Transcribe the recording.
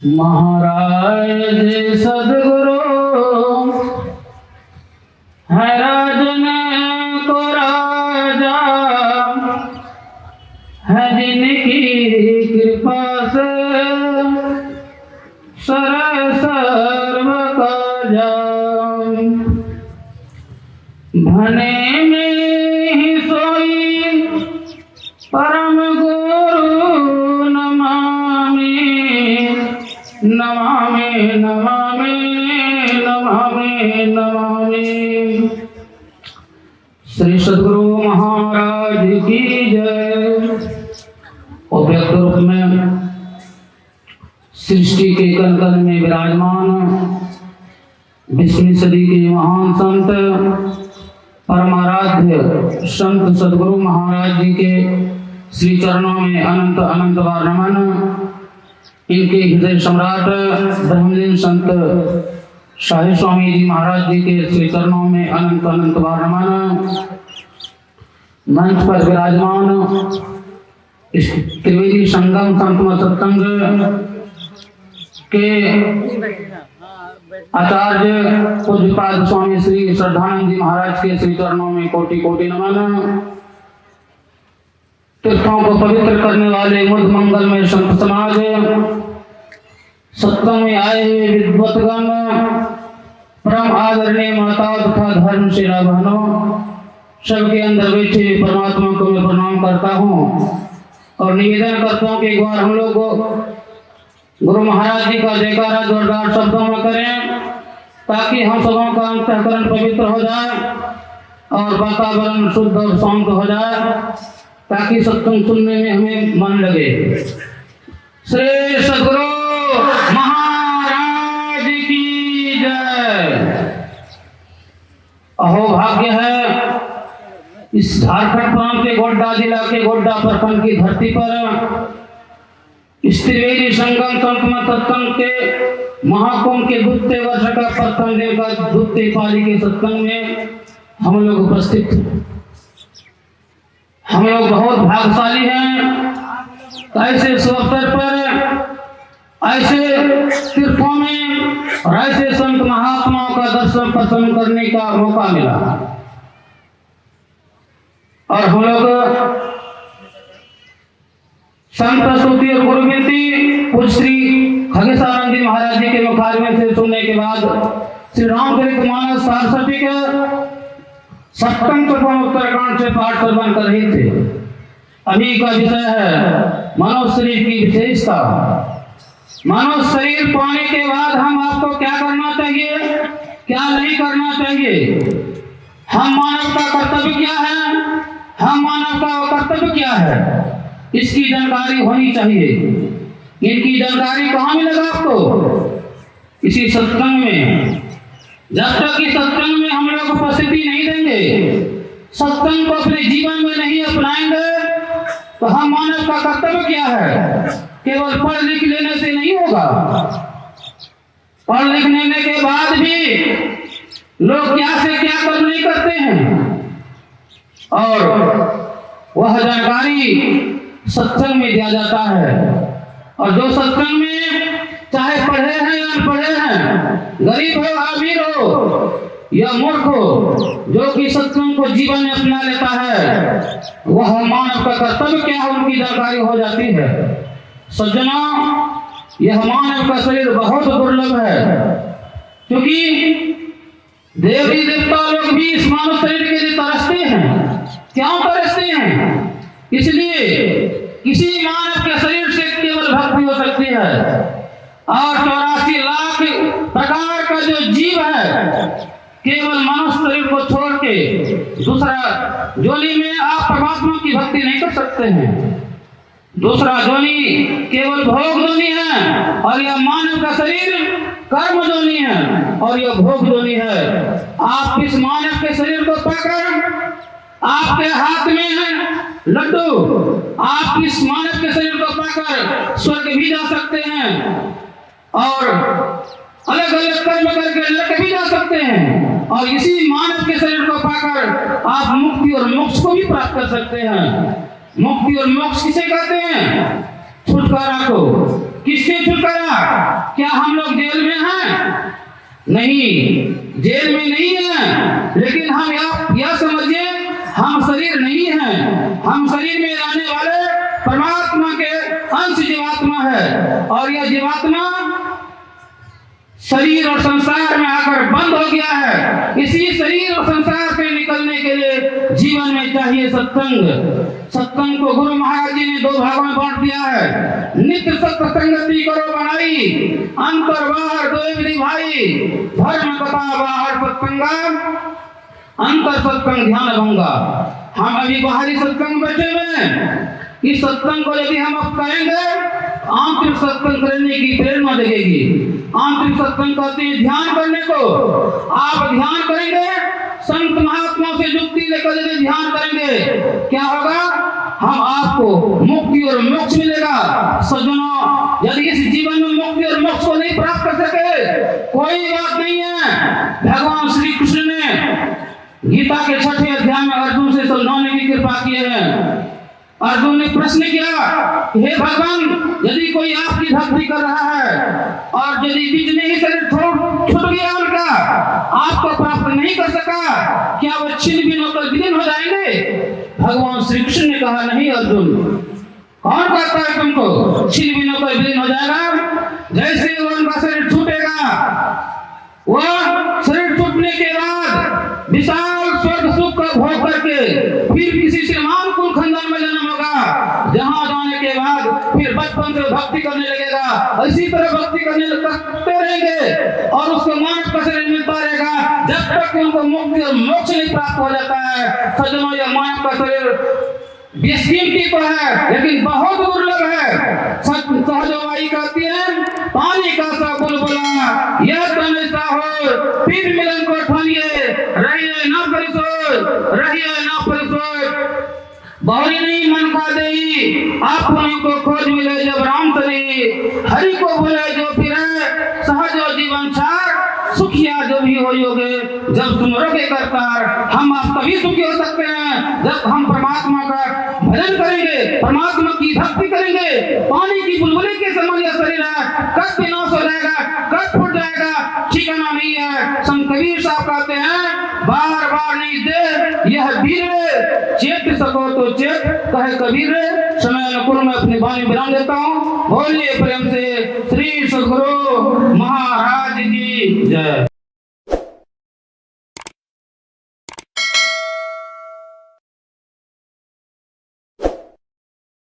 महाराज सदगुरु है राजन को राजा है जिनकी कृपा से सर्व काजा भने में ही सोई परम गुरु नमामि नमामि नमामि नमामि नमामि। श्री सद्गुरु महाराज की जय। अव्यक्त रूप में सृष्टि के कण कण में विराजमान 20वीं सदी के महान संत परमाराध्य संत सद्गुरु महाराज जी के श्री चरणों में अनंत अनंत बार नमन। इनके हृदय सम्राट ब्रह्मलीन संत शाही स्वामी जी महाराज जी के श्री चरणों में अनंत अनंत बार नमन। मंच पर विराजमान इस त्रिवेदी संगम संत सत्संग के आचार्य पूज्यपाद स्वामी श्री श्रद्धानंद जी महाराज के श्री चरणों में कोटि कोटि नमन। तीर्थों को पवित्र करने वाले मुद मंगल में संत समाज, सत्संग में आए हुए विद्वतगण, परम आदरणीय माता तथा धर्मशिला बहनों, सबके अंदर बैठे परमात्मा को मैं प्रणाम करता हूँ और निवेदन करता हूँ कि एक बार हम लोग गुरु महाराज जी का जयकारा जोरदार शब्दों में करें ताकि हम सबों का अंतःकरण पवित्र हो जाए और वातावरण शुद्ध और शांत हो जाए, ताकि सत्संग सुनने में हमें मन लगे। श्री सद्गुरु महाराज की जय। अहो भाग्य है इस झारखंड प्रांत के गोड्डा जिला के गोड्डा प्रखंड की धरती पर इस त्रिवेदी संगम संत सत्संग के महाकुंभ के दूसरे वर्ष का प्रथम दिन का दूसरी पाली के सत्संग में हम लोग उपस्थित हैं। हम लोग बहुत भाग्यशाली हैं। ऐसे अवसर पर ऐसे तीर्थों में और ऐसे संत महात्माओं का दर्शन पसंद करने का मौका मिला और हम लोग संत स्तुति और गुरुविनती पूज्य श्री खगेशानंद जी महाराज जी के मुखारबिंद से सुनने के बाद श्री रामचरित मानस सारस्वती के सप्तम चौपन उत्तरकांड से पाठ श्रवण कर रहे थे। अभी का विषय है मानव शरीर की विशेषता। मानव शरीर पाने के बाद हम आपको क्या करना चाहिए, क्या नहीं करना चाहिए, हम मानव का कर्तव्य क्या है, हम मानव का कर्तव्य क्या है, इसकी जानकारी होनी चाहिए। इनकी जानकारी कहाँ मिलेगा आपको? इसी सत्संग में। जब तक इस सत्संग में हम लोग उपस्थिति नहीं देंगे, सत्संग को अपने जीवन में नहीं अपनाएंगे, तो हम मानव का कर्तव्य क्या है केवल पढ़ लिख लेने से नहीं होगा। पढ़ लिख लेने के बाद भी लोग क्या से क्या कर्म नहीं करते हैं और वह जानकारी सत्संग में दिया जाता है। और जो सत्संग में चाहे पढ़े हैं या अनपढ़े हैं, गरीब हो अमीर हो या मूर्ख हो, जो कि सत्संग को जीवन में अपना लेता है, वह मानव का कर्तव्य क्या है उनकी जानकारी हो जाती है। सज्जना, यह मानव का शरीर बहुत दुर्लभ है, क्योंकि देवी देवता लोग भी इस मानव शरीर के लिए तरसते हैं। क्यों तरसते हैं? इसलिए किसी मानव के शरीर से केवल भक्ति हो सकती है और 84 लाख प्रकार का जो जीव है, केवल मनुष्य शरीर को छोड़ के दूसरा जोनी में आप परमात्मा की भक्ति नहीं कर सकते हैं। दूसरा जोनी केवल भोग जोनी है और यह मानव का शरीर कर्म जोनी है और यह भोग जोनी है। आप इस मानव के शरीर को पाकर आपके हाथ में है लड्डू, आप इस मानव के शरीर को पाकर स्वर्ग भी जा सकते हैं और अलग अलग कर्म करके नरक भी जा सकते हैं, और इसी मानव के शरीर को पाकर आप मुक्ति और मोक्ष को भी प्राप्त कर सकते हैं। मुक्ति और मोक्ष किसे कहते हैं? छुटकारा को। किससे छुटकारा? क्या हम लोग जेल में हैं? नहीं, जेल में नहीं है, लेकिन हम यह समझिए हम शरीर नहीं हैं। हम शरीर में रहने वाले परमात्मा के अंश जीवात्मा है, और यह जीवात्मा शरीर और संसार में आकर बंद हो गया है। इसी शरीर और संसार से निकलने के लिए जीवन में चाहिए सत्संग। सत्संग को गुरु महाराज जी ने 2 भागों में बांट दिया है। नित्य सत्संगति करो बनाई, अंतर बाहर दो विधि भाई, धर्म कथा बाहर सत्संगा, अंतर सत्संग ध्यान भंगा। हम अभी बाहरी सत्संग बैठे हुए हैं। इस सत्संग को यदि हम अब करेंगे, आंतरिक सत्संग करने की प्रेरणा देगी। आंतरिक सत्संग कहते हैं ध्यान करने को। आप ध्यान करेंगे, संत महात्माओं से युक्ति लेकर यदि ध्यान करेंगे, क्या होगा? हम आपको मुक्ति और मोक्ष मिलेगा। सज्जनों, यदि इस जीवन में मुक्ति और मोक्ष को नहीं प्राप्त कर सके, कोई बात नहीं है। भगवान श्री कृष्ण ने गीता के 6वें अध्याय में अर्जुन से समझाने की कृपा की है। अर्जुन ने प्रश्न किया, हे भगवान, यदि कोई आपकी भक्ति कर रहा है और यदि बीच में ही शरीर छूट गया उनका, आपको प्राप्त नहीं कर सका, क्या वो छिन्न भिन्न होकर विलीन हो जाएंगे? भगवान श्री कृष्ण ने कहा, नहीं अर्जुन, कौन कहता है तुमको छिन्न भिन्न होकर विलीन हो जाएगा? जैसे उनका शरीर छूटेगा, वह शरीर छूटने के बाद विशाल स्वर्ग सुख का भोग करके फिर किसी श्रीमान कुल खानदान में जन्म होगा, जहां जाने के बाद फिर बचपन से भक्ति करने लगेगा। इसी तरह भक्ति करते रहेंगे और उसको मानव का शरीर मिलता रहेगा जब तक कि उनको मुक्ति और मोक्ष नहीं प्राप्त हो जाता है। सज्जनों, यह मानव का शरीर बेशकीमती तो है, लेकिन बहुत दुर्लभ है। सहजवाई कहती है, पानी का सा बुलबुला यह तन ऐसा हो, फिर मिलन को ठानिए, रहिए ना परिसोध, रहिए ना परिसोध। बहुरी नहीं मन का देई, अपने को खोज मिले जब राम तरी, हरि को बोले जो फिरे, सहज जीवन सार, सुखिया जो भी हो योगे जब सुमरोगे करतार। हम आप तभी सुखी हो सकते हैं जब हम परमात्मा का भजन करेंगे, परमात्मा की भक्ति करेंगे। पानी की बुलबुली के समान यह शरीर है, कब विनाश हो जाएगा, कब फूट जाएगा, ठिकाना नहीं है। संत कबीर साहब कहते हैं, बार बार नहीं दे यह वीर, चेत सको तो चेत कहे कबीर। समय अनुकूल में अपनी वाणी विराम देता हूँ। बोलिए प्रेम से श्री सद्गुरु महाराज की जय।